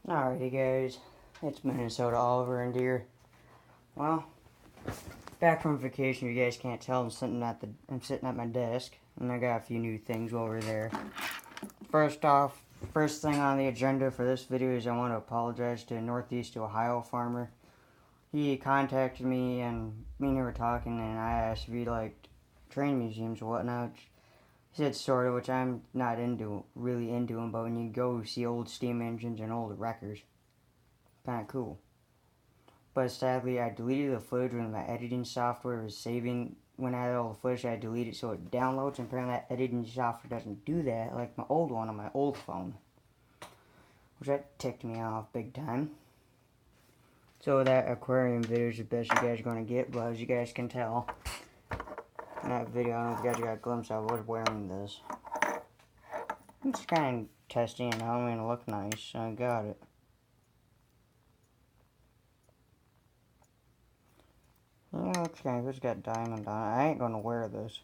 Alrighty guys, it's Minnesota Oliver and Deer. Well, back from vacation. You guys can't tell I'm sitting at my desk, and I got a few new things over there. First thing on the agenda for this video is I want to apologize to a Northeast Ohio farmer. He contacted me and me and he were talking, and I asked if he liked train museums or whatnot. He said sort of, which I'm not really into them, but when you go see old steam engines and old wreckers, kind of cool. But sadly, I deleted the footage when my editing software was saving. When I had all the footage, I deleted it so it downloads, and apparently that editing software doesn't do that like my old one on my old phone. Which that ticked me off big time. So that aquarium video is the best you guys are going to get, but as you guys can tell, in that video, I don't know if you guys got a glimpse of, I was wearing this. I'm just kind of testing it out. I'm going to look nice, so I got it. Yeah, looks kind of, it's got diamond on it. I ain't going to wear this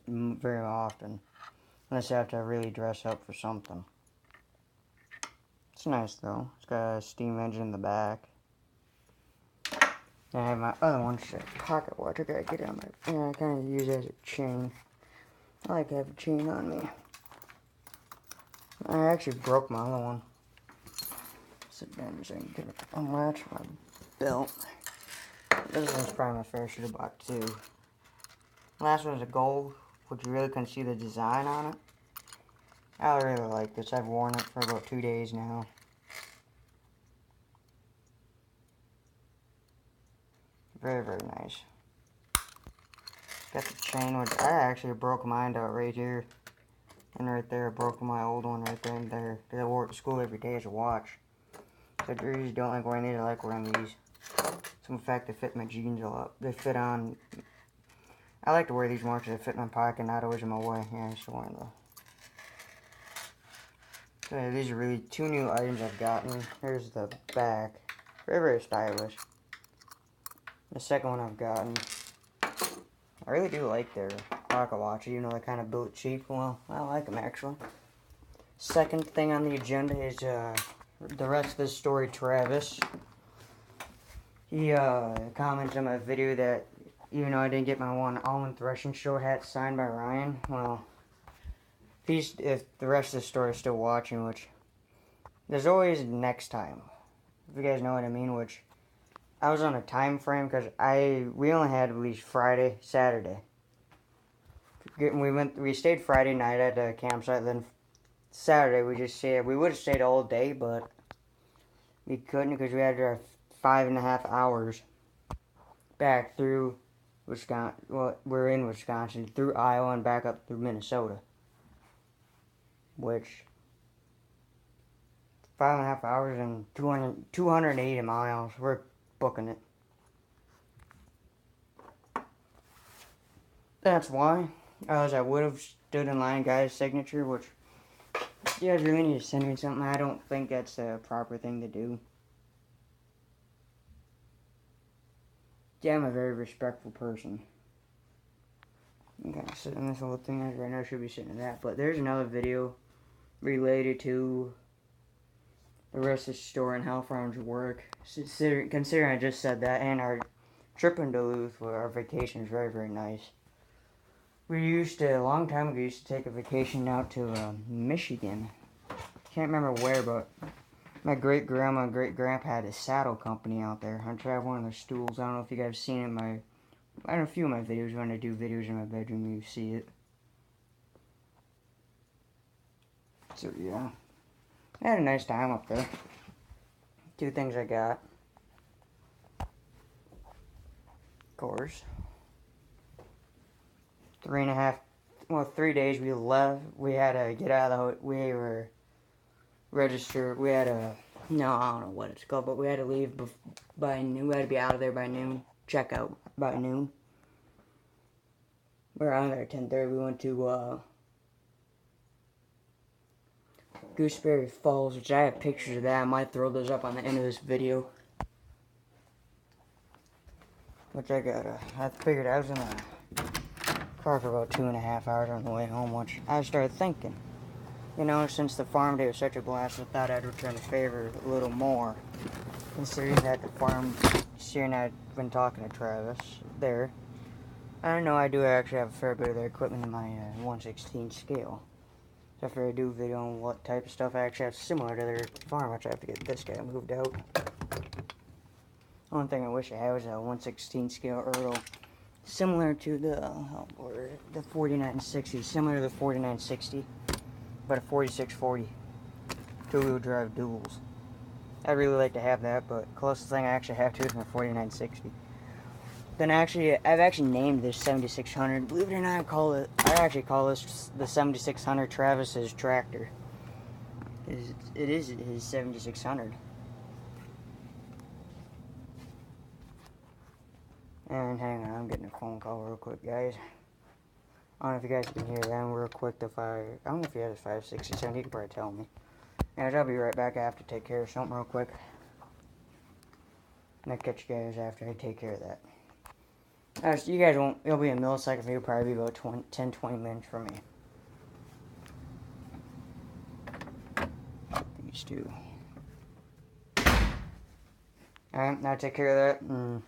very often, unless I have to really dress up for something. It's nice though. It's got a steam engine in the back. I have my other one, it's a pocket watch. I gotta get it on my, I kind of use it as a chain. I like to have a chain on me. I actually broke my other one. Sit down so I can get it unlatch my belt. This one's probably my favorite. Should have bought two. Last one's a gold, which you really couldn't see the design on it. I really like this. I've worn it for about 2 days now. Very, very nice. Got the chain, which I actually broke mine out right here. And right there, I broke my old one right there and there. Because I wore it to school every day as a watch. So I usually don't like wearing these. I like wearing these. So in fact, they fit my jeans a lot. They fit on... I like to wear these more because they fit in my pocket, not always in my way. Yeah, I'm still wearing them. So yeah, these are really two new items I've gotten. Here's the back. Very, very stylish. The second one I've gotten. I really do like their pocket watch, even though they kind of built cheap. Well, I like them actually. Second thing on the agenda is the rest of this story, Travis. He commented on my video that even though I didn't get my one Almond Threshing Show hat signed by Ryan, well, if the rest of the story is still watching, which there's always next time, if you guys know what I mean, which I was on a time frame because we only had at least Friday, Saturday. We stayed Friday night at the campsite, then Saturday we would have stayed all day, but we couldn't because we had to drive 5.5 hours back through Wisconsin. Well, we're in Wisconsin, through Iowa and back up through Minnesota. Which 5.5 hours and 280 miles. We're booking it. That's why. Otherwise, I would have stood in line, got his signature, which you guys really need to send me something. I don't think that's the proper thing to do. Yeah, I'm a very respectful person. Okay, so in this little thing right now, I should be sitting in that. But there's another video related to the rest of the story and how farms work. Considering I just said that, and our trip in Duluth, where our vacation is very, very nice. A long time ago, used to take a vacation out to Michigan. Can't remember where, but my great-grandma and great-grandpa had a saddle company out there. I tried one of their stools. I don't know if you guys have seen it in a few of my videos. When I do videos in my bedroom, you see it. So, yeah. I had a nice time up there. Two things I got. Of course. 3 days we left. We had to get out of the... We were registered. We had to... No, I don't know what it's called, but we had to leave by noon. We had to be out of there by noon. Check out by noon. We were out there at 10:30. We went to Gooseberry Falls, which I have pictures of that. I might throw those up on the end of this video. Which I figured I was in the car for about 2.5 hours on the way home, which I started thinking. You know, since the farm day was such a blast, I thought I'd return the favor a little more. Considering that the farm, Sierra and I had been talking to Travis there. I don't know, I do actually have a fair bit of their equipment in my 1/16 scale. So after I do a video on what type of stuff I actually have similar to their farm, which I have to get this guy moved out. One thing I wish I had was a 1/16 scale Ertl, similar to the 4960, similar to the 4960, but a 4640 two-wheel drive duals. I'd really like to have that, but closest thing I actually have to is my 4960. Then I've actually named this 7600. Believe it or not, I actually call this the 7600 Travis's tractor. It is his 7600. And hang on, I'm getting a phone call real quick, guys. I don't know if you guys can hear that real quick. I don't know if he has a 567. He can probably tell me. And I'll be right back. I have to take care of something real quick. And I'll catch you guys after I take care of that. You guys won't, it'll be a millisecond, it'll probably be about 10-20 minutes for me. These two. Alright, now take care of that, and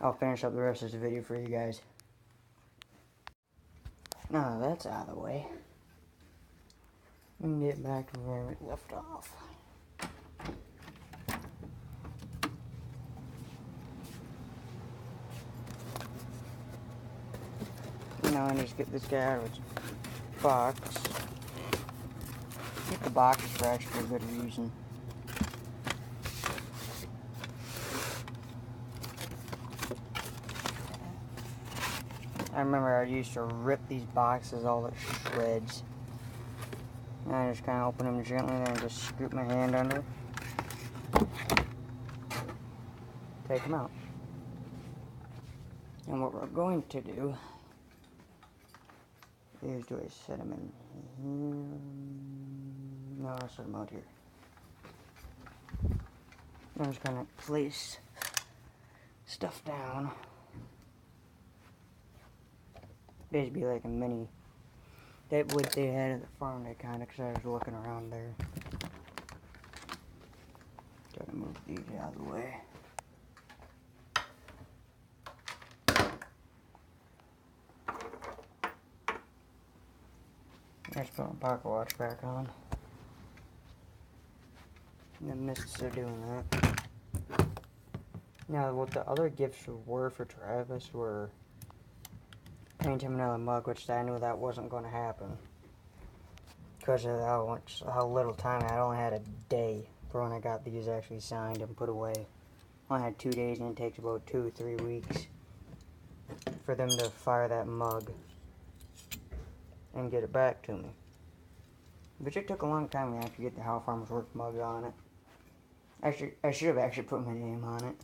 I'll finish up the rest of this video for you guys. Now that's out of the way. We can get back to where we left off. Now I need to get this guy out of his box. Get the box fresh for a good reason. I remember I used to rip these boxes all to shreds. And I just kind of open them gently and then just scoop my hand under. Take them out. And what we're going to do is, do I set them in here? No, I'll set them out here. I'm just going to place stuff down. Basically like a mini, that what they had at the farm, they kind of, because I was looking around there. Gotta move these out of the way. Let's put my pocket watch back on. The mists are doing that. Now, what the other gifts were for Travis were paint him another mug, which I knew that wasn't going to happen. Because of how little time I only had a day for when I got these actually signed and put away. I only had 2 days, and it takes about 2-3 weeks for them to fire that mug and get it back to me. Which it took a long time to actually get the How Farmers Work mug on it. I should have actually put my name on it.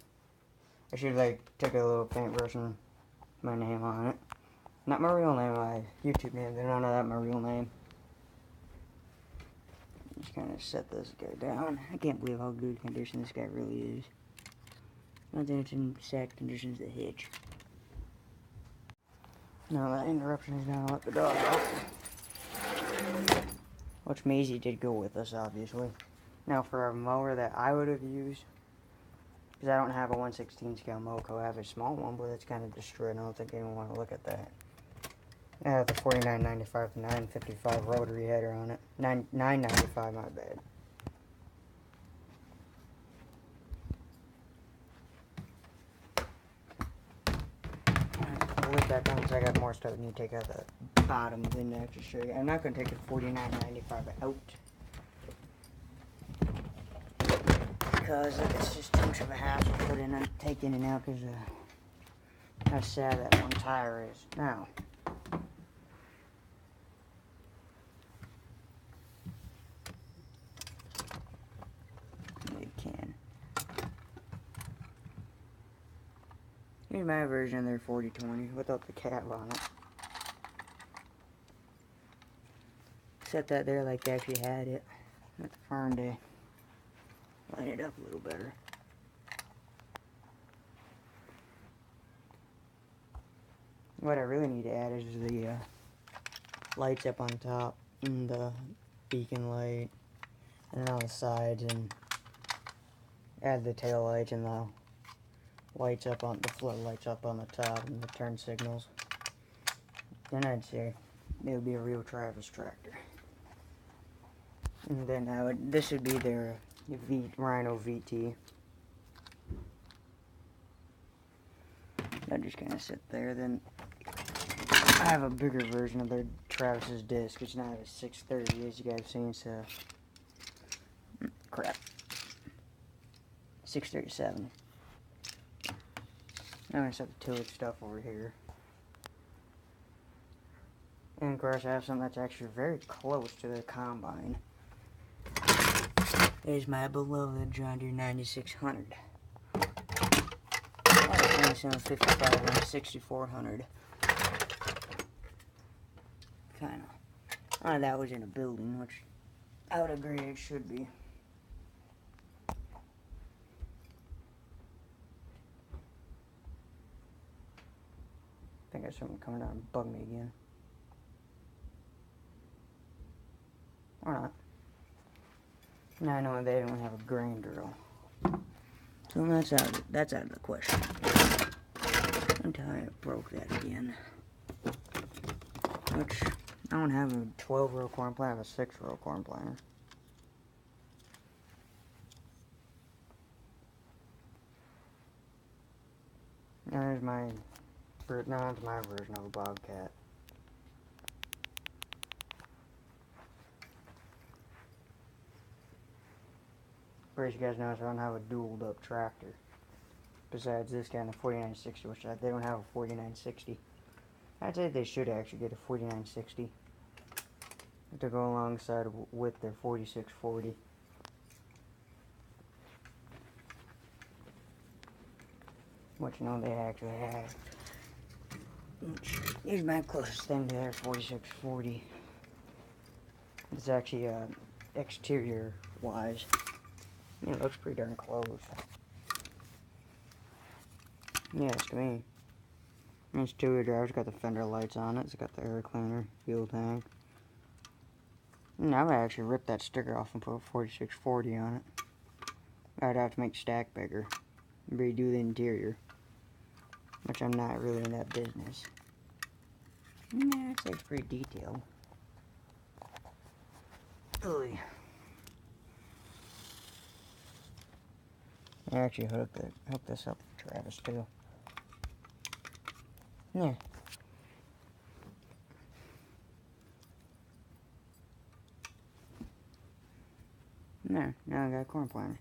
I should have took a little paintbrush and my name on it. Not my real name, my YouTube name. They don't know that my real name. Just kind of set this guy down. I can't believe how good condition this guy really is. Not that it's in sad conditions to hitch. Now that interruption is gonna let the dog out. Which Maisie did go with us, obviously. Now for a mower that I would have used, because I don't have a 1/16 scale Moco, I have a small one, but it's kind of destroyed. I don't think anyone want to look at that. I have the 4995 to 955 rotary header on it. 995, my bad. I'll lift that down because I got more stuff. I need to take out the bottom of the neck to show you. I'm not going to take the 4995 out, because it's just too much of a hassle to put in and take in and out because of how sad that one tire is. Now, here's my version of their 4020 without the cab on it. Set that there like they actually had it at the farm day. Light it up a little better. What I really need to add is the lights up on top and the beacon light, and on the sides, and add the tail lights and the lights up on the floodlights up on the top and the turn signals. Then I'd say it would be a real Travis tractor. And then this would be their Rhino VT. That just kind of sit there. Then I have a bigger version of their Travis's disc. It's not a 630 as you guys have seen. So crap. 637. Now I just have the tillage stuff over here. And of course I have something that's actually very close to the combine. Is my beloved John Deere 9600. That's 2755 and 6400. Kinda. That was in a building, which I would agree it should be. I think I saw something coming down and bug me again. Or not. Now I know they don't have a grain drill. So that's out of the question. Until I broke that again. Which, I don't have a 12-row corn planter, I have a 6-row corn planter. There's my version of a Bobcat. As you guys notice, I don't have a dualed up tractor. Besides this guy and the 4960, which they don't have a 4960. I'd say they should actually get a 4960 to go alongside with their 4640. Which you know they actually have. Which is my closest thing to their 4640. It's actually exterior wise. It looks pretty darn close. Yeah, it's to me. And it's two-wheel drive. It's got the fender lights on it. It's got the air cleaner, fuel tank. And I would actually rip that sticker off and put a 4640 on it. I'd have to make the stack bigger. Redo the interior. Which I'm not really in that business. Yeah, I'd say it's pretty detailed. Ugh. I actually hooked this up for Travis too. Yeah. There, now I got a corn planter.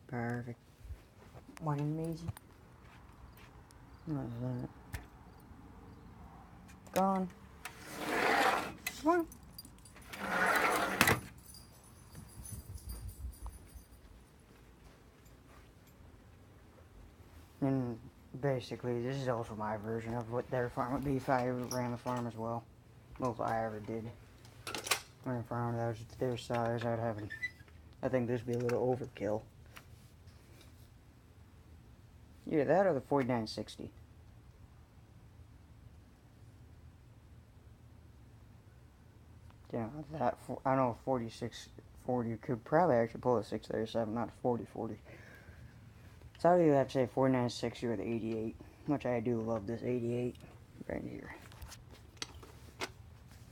Perfect. One and Maisie. What is that? Gone. One. And basically, this is also my version of what their farm would be if I ever ran the farm as well. Well, if I ever did run a farm that was their size, I'd have it. I think this would be a little overkill. Yeah, that or the 4960. Yeah, that, I know 4640 could probably actually pull a 637, not a 4040. So I would either have to say 4960 or the 88, which I do love this 88 right here.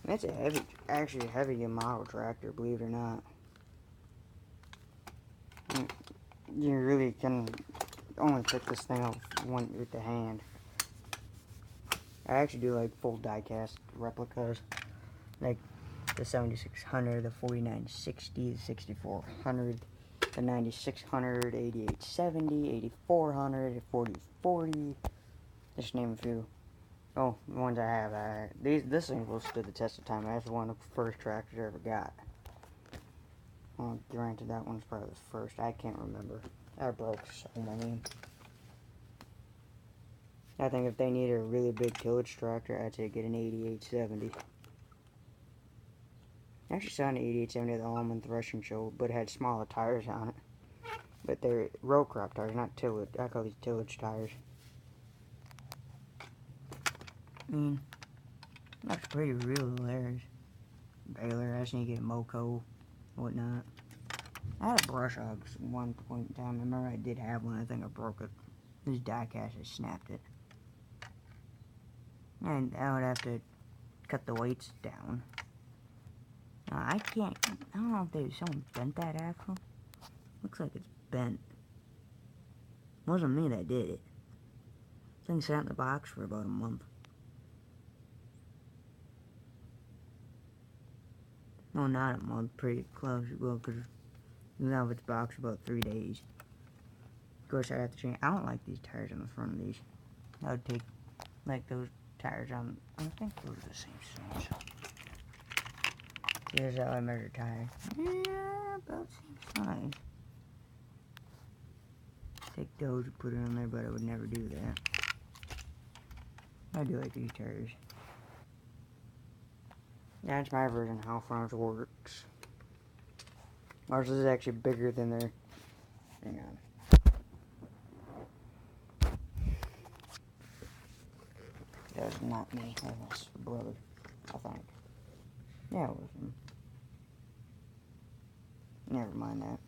It's a heavy, actually a heavy Yamaha tractor, believe it or not. You really can only pick this thing up with the hand. I actually do like full die-cast replicas, like the 7600, the 4960, the 6400, the 9600, 8870, 8400, 4040, just name a few. Oh, the ones I have, this thing will stood the test of time. That's one of the first tractors I ever got. Well, granted, that one's probably the first. I can't remember. I broke so many. I think if they needed a really big tillage tractor, I'd say get an 8870. I actually saw an 8870 at the Almond Threshing Show, but it had smaller tires on it. But they're row crop tires, not tillage. I call these tillage tires. I mean, looks pretty real there. Baylor, I just need to get a Moco, whatnot. I had a brush hog at one point in time. I remember I did have one. I think I broke it. This die cast, I snapped it. And I would have to cut the weights down. I don't know if someone bent that axle. Looks like it's bent. It wasn't me that did it. This thing sat in the box for about a month. No, not a month. Pretty close. Well, because it was out of its box for about 3 days. Of course, I have to change. I don't like these tires on the front of these. I would take, like, those tires on. I think those are the same size. Here's how I measure tires. Yeah, about the same size. Take those and put it on there, but I would never do that. I do like these tires. That's my version of how front works. Ours is actually bigger than their. Hang on. That was not me. That was brother, I think. Yeah, it was him. Never mind that.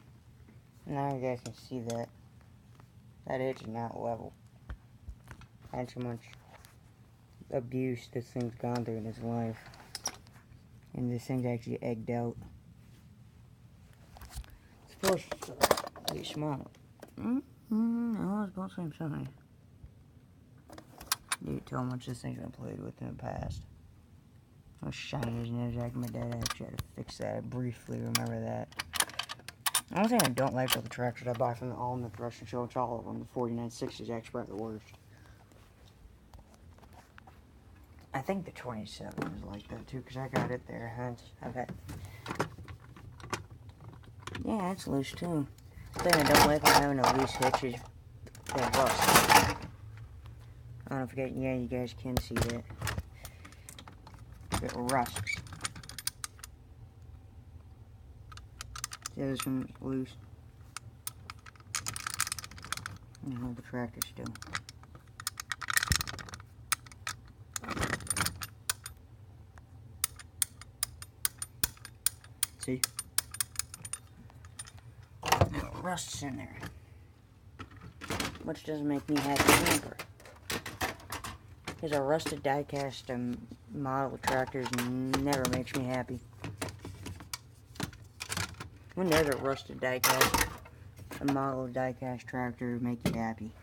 Now you guys can see that that edge is not level. That's how much abuse this thing's gone through in its life. And this thing's actually egged out. It's supposed to be small. No, it's about the same size. You can tell how much this thing's been played with in the past. How shiny is it? Like my dad actually had to fix that. I briefly remember that. The only thing I don't like about the tractors I buy from the Almond Threshing Show, it's all of them. The 4960 is actually probably the worst. I think the 27 is like that too, because I got it there. I've had. Yeah, it's loose too. The thing I don't like about having a loose hitch is they rust. I don't forget, yeah, you guys can see that. It rusts. See, this one's loose. I hold the tractor still. See? It rusts in there. Which doesn't make me happy either. Because a rusted die-cast model tractors never makes me happy. When does a rusted die-cast, a model die-cast tractor make you happy?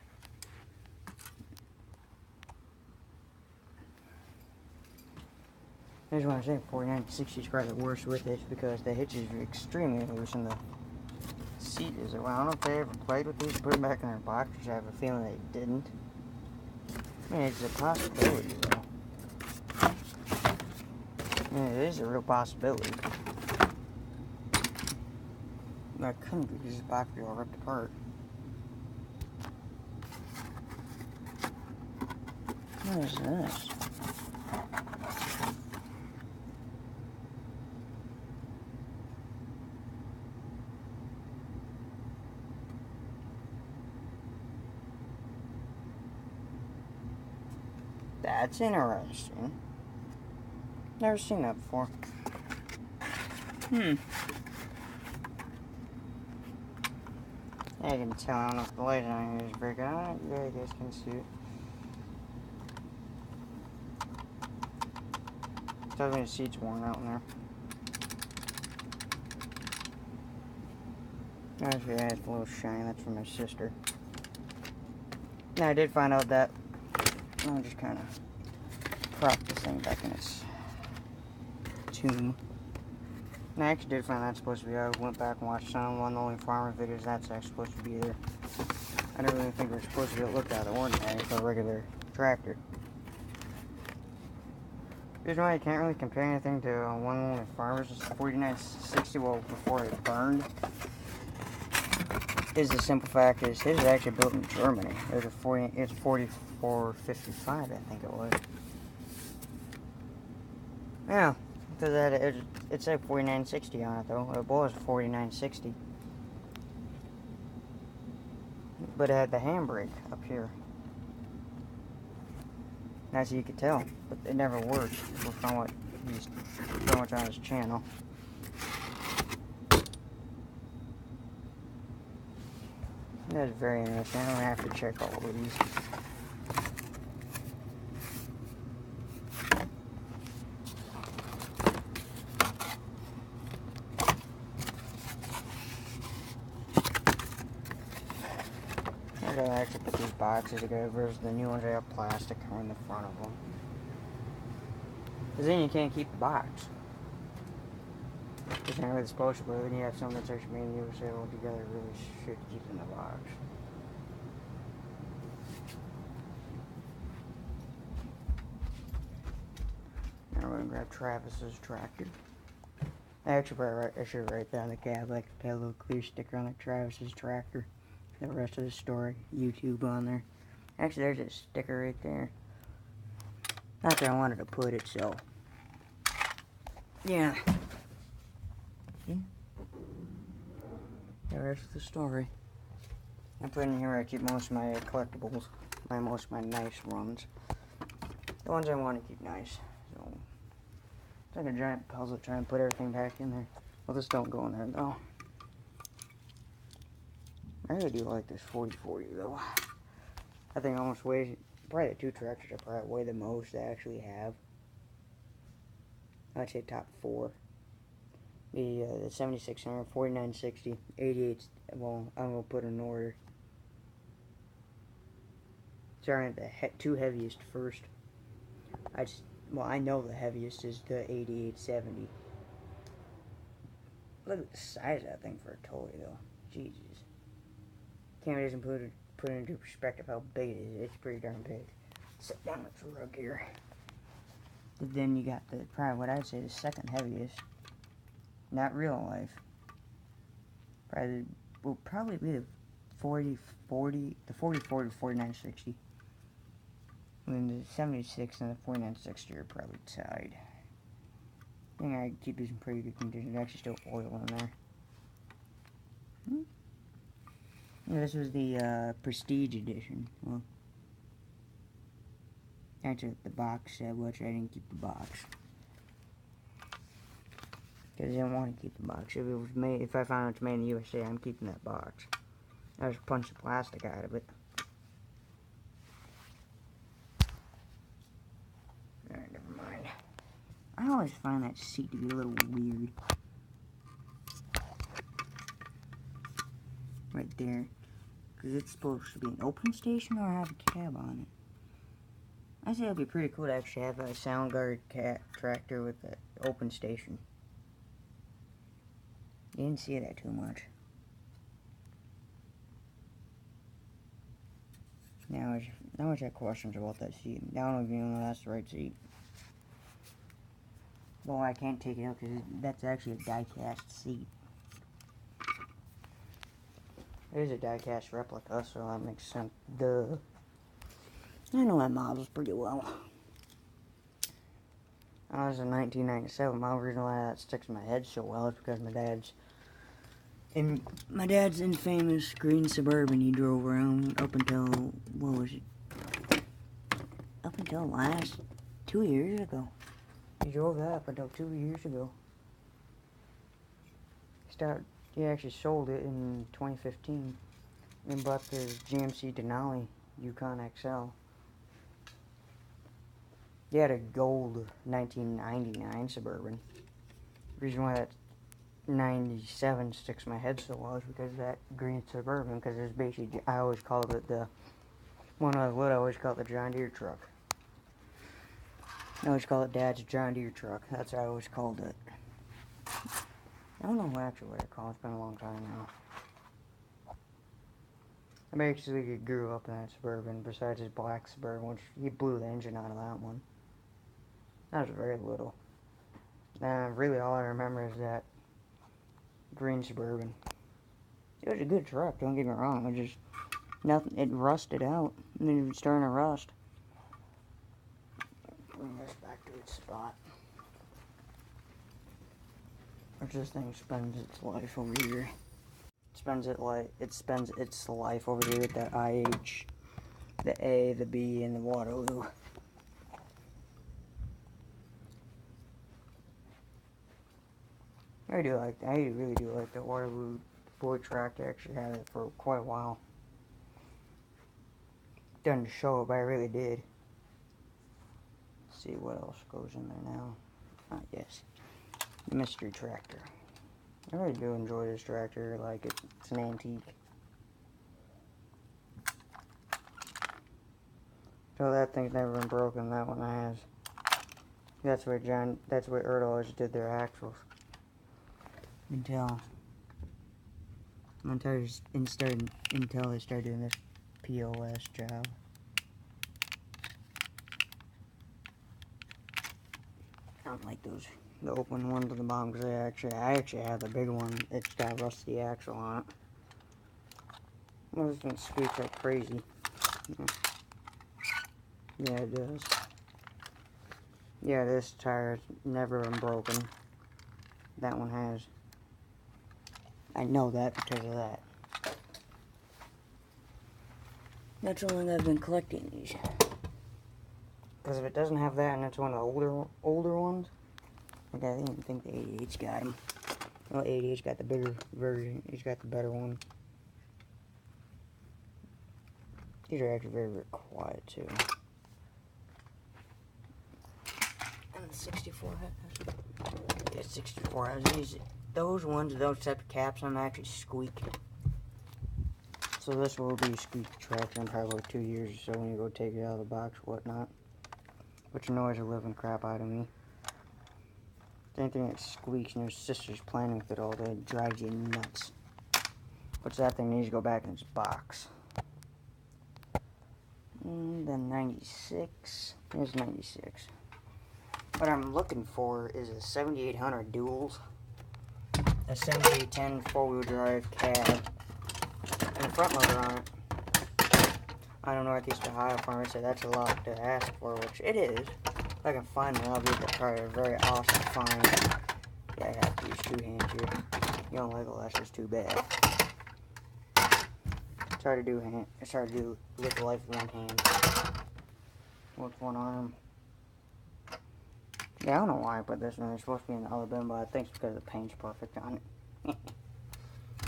Here's what I'm saying, 4960 is probably the worst with it because the hitch is extremely loose and the seat is. Well, I don't know if they ever played with these and put them back in their box, which I have a feeling they didn't. I mean, it's a possibility, though. I mean, it is a real possibility. I couldn't because this box would be all ripped apart. What is this? That's interesting. Never seen that before. I can tell. I don't know if the light on here is very good. I don't know if you guys can see it. Tells me the seat's worn out in there. Actually, it's a little shiny. That's from my sister. Now, I did find out that I'll just kind of prop this thing back in its tomb. And I actually did find that supposed to be. I went back and watched some one of the only farmer videos that's actually supposed to be there. I don't really think we're supposed to be looked at the ordinary for a regular tractor. There's why you can't really compare anything to one of the farmers' 4960 well before it burned. is the simple fact is his is actually built in Germany. It's 4455, I think it was. Yeah, because it said 4960 on it though. It was 4960, but it had the handbrake up here. As you could tell, but it never worked from what he's so much on his channel. That's very interesting. I'm gonna have to check all of these. I gotta actually put these boxes together versus the new ones that have plastic on the front of them. Because then you can't keep the box. Because now it's supposed to, but when you have something that's actually made in the USA all together, it really should keep in the box. Now we're gonna grab Travis's tractor. I should write that on the cab, like put a little clear sticker on the Travis's tractor. The rest of the story, YouTube on there. Actually, there's a sticker right there. Not that I wanted to put it, so yeah. See? The rest of the story. I put in here where I keep most of my collectibles, most of my nice ones. The ones I want to keep nice. So it's like a giant puzzle trying to put everything back in there. Well, this don't go in there though. I really do like this 4040 though. I think almost weighs, probably the two tractors I probably weigh the most I actually have. I'd say top four. The 7600, 4960, 88. Well, I'm gonna put in order. Sorry, the two heaviest first. I know the heaviest is the 8870. Look at the size of that thing for a toy though. Jesus. Can't even put it into perspective how big it is. It's pretty darn big. Sit down with the rug here. But then you got the, probably what I'd say the second heaviest. Not real life. Will probably be the 4040, the 4040, 4960. And then the 76 and the 4960 are probably tied. I think I keep these in pretty good condition. There's actually still oil in there. Yeah, this was the Prestige edition. Well, actually, the box said, which I didn't keep the box. Because I didn't want to keep the box. If I found it's made in the USA, I'm keeping that box. I just punched the plastic out of it. Alright, never mind. I always find that seat to be a little weird. Right there. Because it's supposed to be an open station or have a cab on it. I say it would be pretty cool to actually have a Soundguard tractor with an open station. You didn't see that too much. Now I have questions about that seat. I don't even know if that's the right seat. Well, I can't take it out because that's actually a die-cast seat. It is a die-cast replica, so that makes sense. Duh. I know my models pretty well. I was in 1997. My reason why that sticks in my head so well is because my dad's infamous green Suburban he drove around up until, what was it? Up until last 2 years ago. He drove that up until 2 years ago. He actually sold it in 2015 and bought the GMC Denali Yukon XL. He had a gold 1999 Suburban. The reason why that 97 sticks in my head so well is because of that green Suburban, because it's basically, I always called it when I was little, I always called it the John Deere truck. I always call it Dad's John Deere truck. That's what I always called it. I don't know actually what I call it. It's been a long time now. I basically grew up in that Suburban, besides his black Suburban, which he blew the engine out of that one. I was very little. Really all I remember is that green Suburban. It was a good truck, don't get me wrong. It just, nothing, it rusted out. And then it was starting to rust. Bring this back to its spot. Which this thing spends its life over here. It spends its life over here with that IH, the A, the B, and the Waterloo. I really do like the Waterloo Boy tractor. I actually had it for quite a while. Didn't show it, but I really did. Let's see what else goes in there now. Ah, yes. Mystery tractor. I really do enjoy this tractor. Like it's an antique. So that thing's never been broken. That one has. That's where Ertl always did their axles. Until they started doing this POS job. I don't like those, the open ones at the bottom, because I actually have the big one. It's got a rusty axle on it. Well, this thing squeaks like crazy. Yeah, it does. Yeah, this tire's never been broken. That one has. I know that because of that. That's how long I've been collecting these. Because if it doesn't have that and it's one of the older ones, like I didn't even think the 88's got them. Well, 88's got the bigger version. He's got the better one. These are actually very, very quiet too. And the 64 has. Yeah, 64 has these. Those ones, those type of caps on actually squeak. So this will be a squeaky tractor in probably 2 years or so when you go take it out of the box or whatnot. Which annoys the living crap out of me. Anything that squeaks and your sister's playing with it all day drives you nuts. Which that thing needs to go back in its box. And then 96. Here's 96. What I'm looking for is a 7800 duals. A 7810 four-wheel drive cab. And a front loader on it. I know Northeast Ohio Farmer said that's a lot to ask for, which it is. If I can find one, I'll be probably a very awesome find. Yeah, I have to use two hands here. You don't like Legolas, it's too bad. It's hard to do live life with one hand. With one arm. Yeah, I don't know why I put this in. It's supposed to be in the other bin, but I think it's because the paint's perfect on it.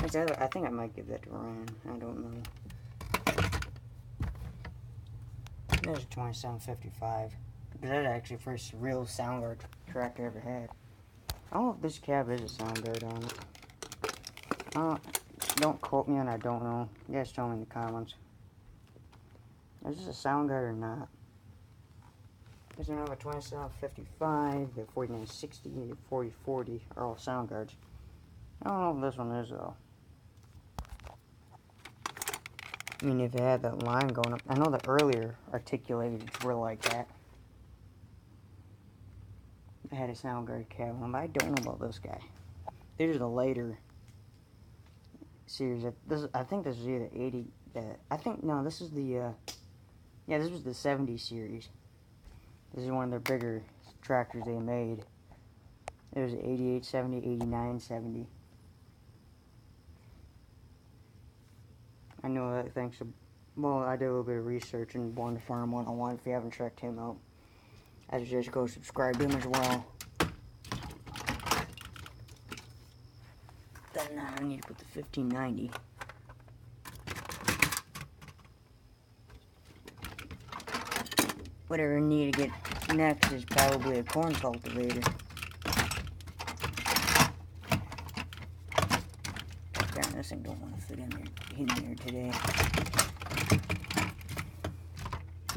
I think I might give that to Ryan. I don't know. There's a 2755. That's actually the first real Soundguard tractor I ever had. I don't know if this cab is a Soundguard on it. Don't quote me on, I don't know. You guys tell me in the comments. Is this a Soundguard or not? There's another 2755, the 4960, the 4040 are all Soundguards. I don't know if this one is though. I mean, if it had that line going up, I know the earlier articulators were like that. I had a Soundguard cab on, but I don't know about this guy. These are the later series. I think this is either 80. No, this is the. Yeah, this was the 70 series. This is one of their bigger tractors they made. It was 88, 70, 89, 70. I know that thanks to, well, I did a little bit of research in Born to Farm 101 if you haven't checked him out. I suggest go subscribe to him as well. Then I need to put the 1590. Whatever I need to get next is probably a corn cultivator. Damn, this thing don't want to fit in here today.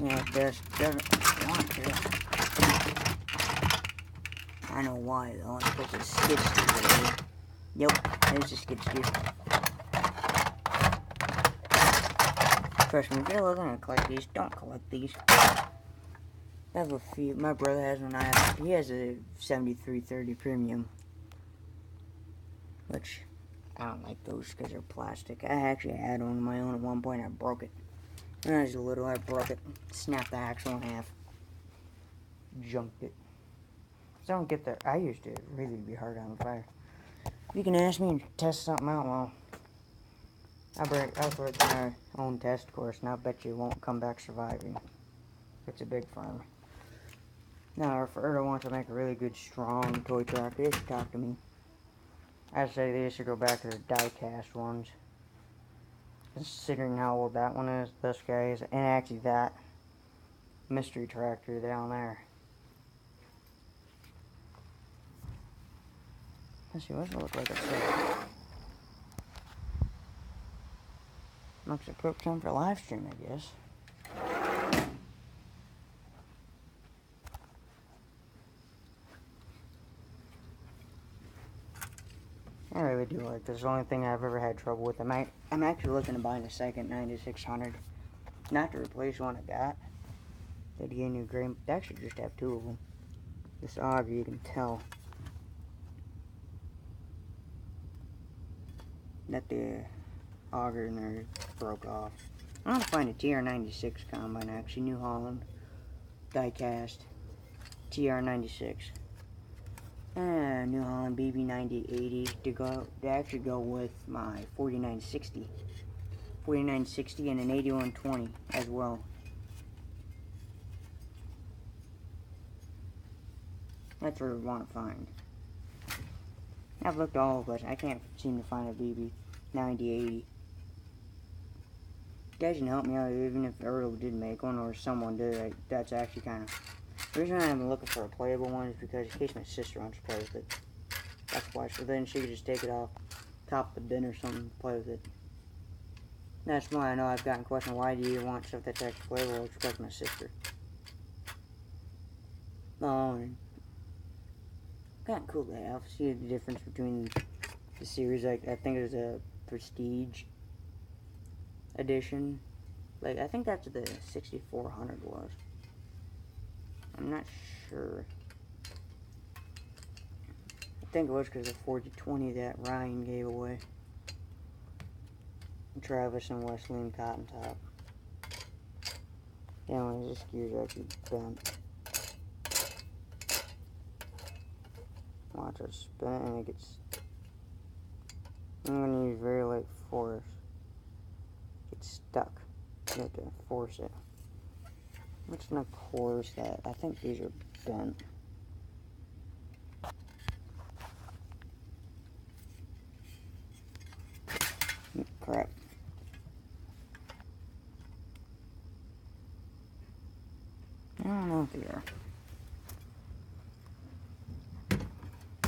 Yeah, it doesn't want to. I know why though. It's because it's skid steer. Yep, there's a skid steer. Trust me, if you're looking to collect these, don't collect these. I have a few. My brother has one. He has a 7330 Premium, which I don't like those because they're plastic. I actually had one of my own at one point. I broke it. When I was little, I broke it. Snapped the axle in half. Junked it. So I don't get that. I used to really be hard on fire. If you can ask me and test something out, well, I'll break my own test course, and I bet you won't come back surviving. It's a big farm. Now, if Erdo wants to make a really good, strong toy tractor, they should talk to me. I'd say they should go back to the die-cast ones. Considering how old that one is, this guy is, and actually that mystery tractor down there. Let's see, what's it look like upstairs? Looks like quick time for live stream, I guess. I really do like this. It's the only thing I've ever had trouble with. I'm actually looking to buy a second 9600. Not to replace one I got. They get a new grain. They actually just have two of them. This auger, you can tell that the auger in there broke off. I want to find a TR96 combine, actually. New Holland. Die-cast. TR96. New Holland BB9080 to actually go with my 4960. 4960 and an 8120 as well. That's what we want to find. I've looked all of us. I can't seem to find a BB9080. You guys can help me out, even if Erdo did make one or someone did. That's actually kind of... The reason I'm looking for a playable one is because in case my sister wants to play with it. That's why. So then she could just take it off top of the bin or something and play with it. That's why I know I've gotten questioned, why do you want stuff that's actually playable? It's because my sister. Oh, and kind of cool to have. See the difference between the series. Like, I think there's a Prestige edition. Like, I think that's what the 6400 was. I'm not sure. I think it was because of the 4020 that Ryan gave away. Travis and Wesley Cotton Top. Anyways, this gear's actually bent. Watch it spin it and it gets... I'm going to use very light force. It's stuck. You have to force it. Which one course that? I think these are bent. Crap. I don't know if they are.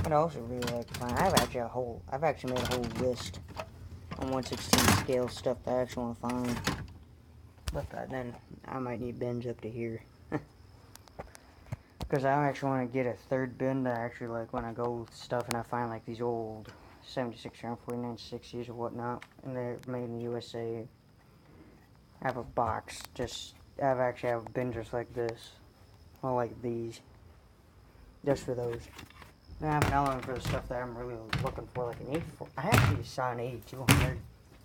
I'd also really like to find. I've actually made a whole list on 1/16 scale stuff that I actually want to find. But then I might need bins up to here. Because I actually want to get a third bin that actually, like, when I go with stuff and I find, like, these old 76 round 4960s or whatnot, and they're made in the USA. I have a box, I actually have a bin just like this. Well, like these. Just for those. Then I have another one for the stuff that I'm really looking for, like an 84. I actually saw an 8200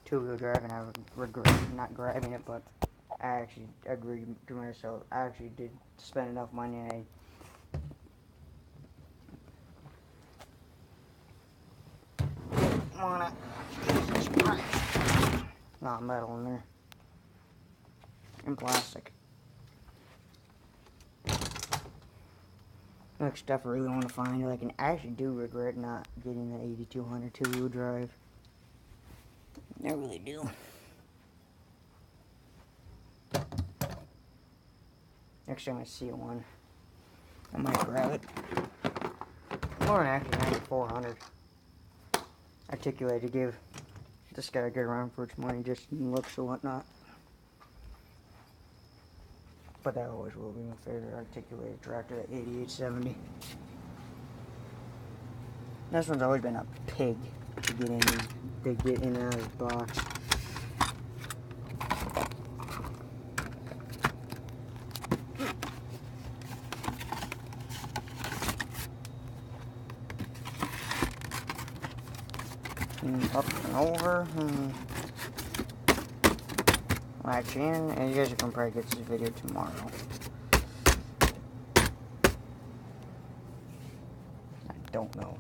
two-wheel drive, and I regret not grabbing it, but I actually agreed to myself. I actually did spend enough money, and I want it. Jesus Christ. Not metal in there. And plastic. Like stuff I really want to find. Like, and I actually do regret not getting the 8200 two-wheel drive. I really do. Next time I see one, I might grab it. Or an actually 9400. Articulated to give this guy a good run for its money, just in looks or whatnot. But that always will be my favorite articulated tractor, that 8870. This one's always been a pig to get in and out of the box. and up and over, and latch in, and you guys can probably get this video tomorrow. I don't know.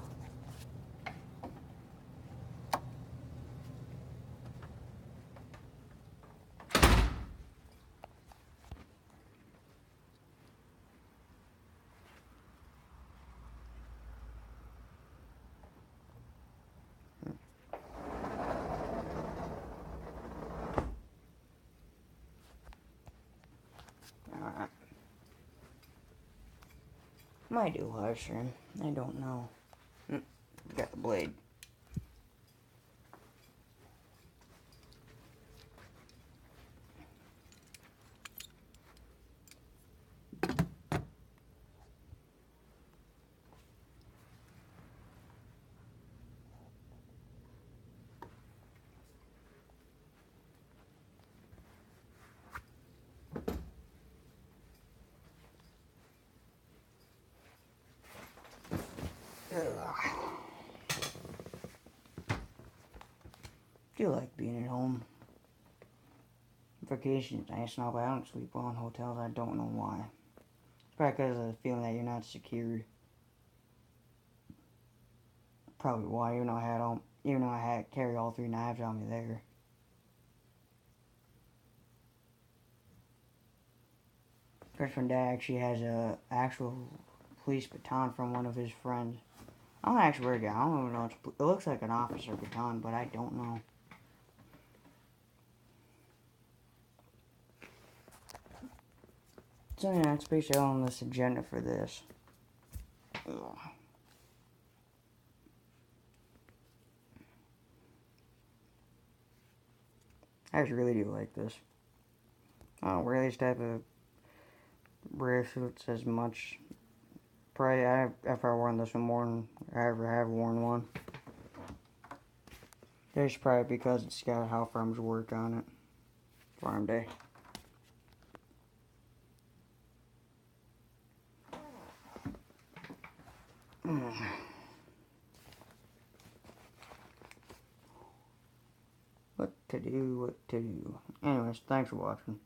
Alright. Might do a live stream. I don't know. Got the blade. Do like being at home. Vacation's nice and all, but I don't sleep well in hotels. I don't know why. It's probably because of the feeling that you're not secure. Probably why, even though I had carry all 3 knives on me there. Christian Dad actually has a actual police baton from one of his friends. I don't actually wear it. I don't even know. It looks like an officer baton, but I don't know. So yeah, that's basically on this agenda for this. Ugh. I just really do like this. I don't wear these type of bracelets as much. Probably I've worn this one more than I ever have worn one. That's probably because it's got how farms work on it. Farm Day. What to do. Anyways, thanks for watching.